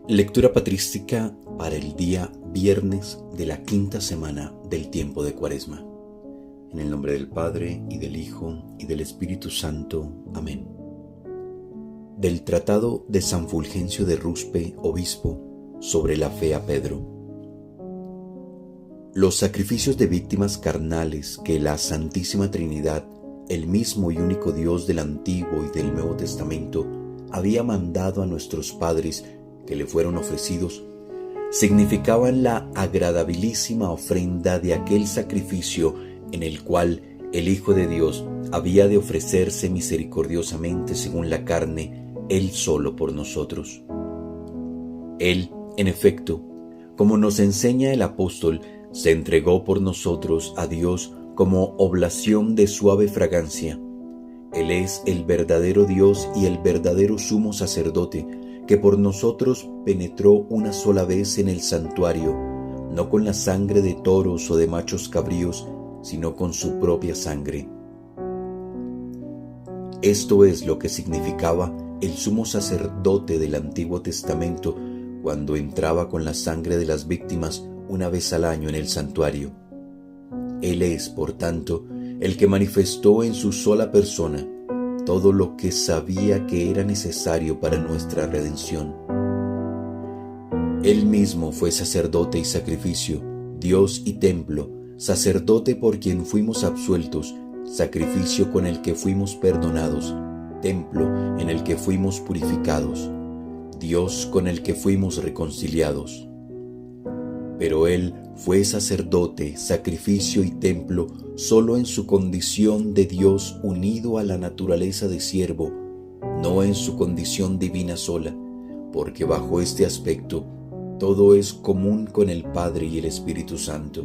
Lectura patrística para el día viernes de la quinta semana del tiempo de Cuaresma. En el nombre del Padre, y del Hijo, y del Espíritu Santo. Amén. Del Tratado de San Fulgencio de Ruspe, obispo, sobre la fe a Pedro. Los sacrificios de víctimas carnales que la Santísima Trinidad, el mismo y único Dios del Antiguo y del Nuevo Testamento, había mandado a nuestros padres que le fueron ofrecidos, significaban la agradabilísima ofrenda de aquel sacrificio en el cual el Hijo de Dios había de ofrecerse misericordiosamente según la carne, Él solo por nosotros. Él, en efecto, como nos enseña el apóstol, se entregó por nosotros a Dios como oblación de suave fragancia. Él es el verdadero Dios y el verdadero sumo sacerdote, que por nosotros penetró una sola vez en el santuario, no con la sangre de toros o de machos cabríos, sino con su propia sangre. Esto es lo que significaba el sumo sacerdote del Antiguo Testamento cuando entraba con la sangre de las víctimas una vez al año en el santuario. Él es, por tanto, el que manifestó en su sola persona todo lo que sabía que era necesario para nuestra redención. Él mismo fue sacerdote y sacrificio, Dios y templo, sacerdote por quien fuimos absueltos, sacrificio con el que fuimos perdonados, templo en el que fuimos purificados, Dios con el que fuimos reconciliados. Pero Él fue sacerdote, sacrificio y templo solo en su condición de Dios unido a la naturaleza de siervo, no en su condición divina sola, porque bajo este aspecto todo es común con el Padre y el Espíritu Santo.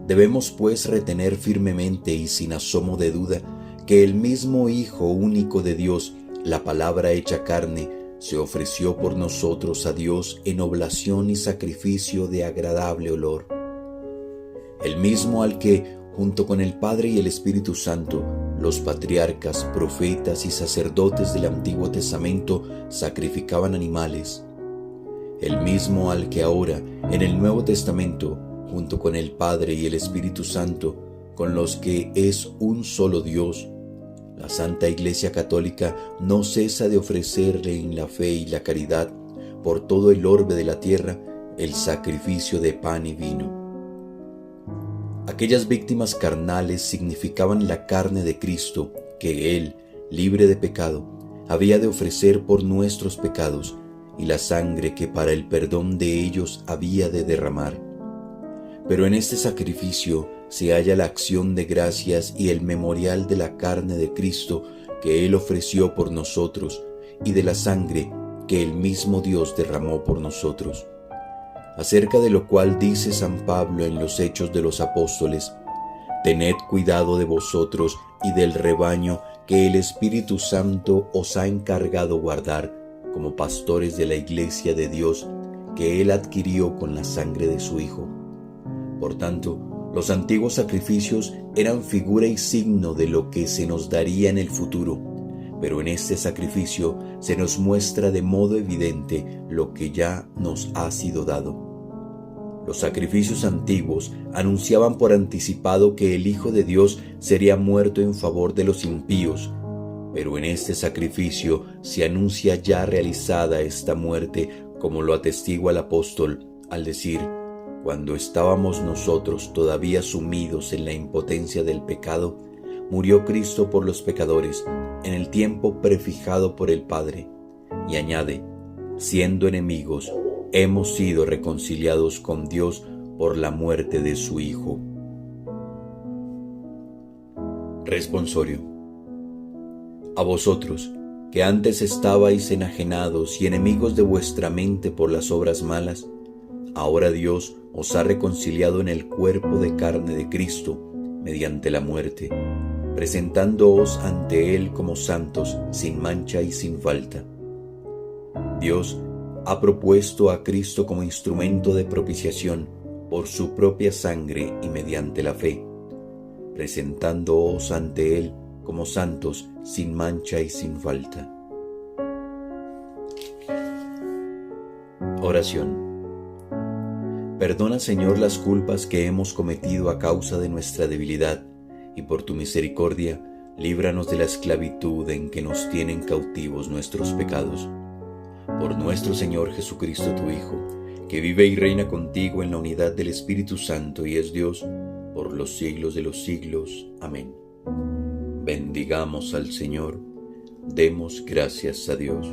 Debemos pues retener firmemente y sin asomo de duda que el mismo Hijo único de Dios, la palabra hecha carne, se ofreció por nosotros a Dios en oblación y sacrificio de agradable olor. El mismo al que, junto con el Padre y el Espíritu Santo, los patriarcas, profetas y sacerdotes del Antiguo Testamento sacrificaban animales. El mismo al que ahora, en el Nuevo Testamento, junto con el Padre y el Espíritu Santo, con los que es un solo Dios, la Santa Iglesia Católica no cesa de ofrecerle en la fe y la caridad por todo el orbe de la tierra el sacrificio de pan y vino. Aquellas víctimas carnales significaban la carne de Cristo que Él, libre de pecado, había de ofrecer por nuestros pecados y la sangre que para el perdón de ellos había de derramar. Pero en este sacrificio se halla la acción de gracias y el memorial de la carne de Cristo que Él ofreció por nosotros y de la sangre que el mismo Dios derramó por nosotros. Acerca de lo cual dice San Pablo en los Hechos de los Apóstoles: «Tened cuidado de vosotros y del rebaño que el Espíritu Santo os ha encargado guardar como pastores de la Iglesia de Dios que Él adquirió con la sangre de su Hijo». Por tanto, los antiguos sacrificios eran figura y signo de lo que se nos daría en el futuro, pero en este sacrificio se nos muestra de modo evidente lo que ya nos ha sido dado. Los sacrificios antiguos anunciaban por anticipado que el Hijo de Dios sería muerto en favor de los impíos, pero en este sacrificio se anuncia ya realizada esta muerte, como lo atestigua el apóstol al decir: «Cuando estábamos nosotros todavía sumidos en la impotencia del pecado, murió Cristo por los pecadores en el tiempo prefijado por el Padre». Y añade: «Siendo enemigos, hemos sido reconciliados con Dios por la muerte de su Hijo». Responsorio. A vosotros, que antes estabais enajenados y enemigos de vuestra mente por las obras malas, ahora Dios os ha reconciliado en el cuerpo de carne de Cristo, mediante la muerte, presentándoos ante Él como santos, sin mancha y sin falta. Dios ha propuesto a Cristo como instrumento de propiciación por su propia sangre y mediante la fe, presentándoos ante Él como santos, sin mancha y sin falta. Oración. Perdona, Señor, las culpas que hemos cometido a causa de nuestra debilidad, y por tu misericordia, líbranos de la esclavitud en que nos tienen cautivos nuestros pecados. Por nuestro Señor Jesucristo, tu Hijo, que vive y reina contigo en la unidad del Espíritu Santo y es Dios, por los siglos de los siglos. Amén. Bendigamos al Señor, demos gracias a Dios.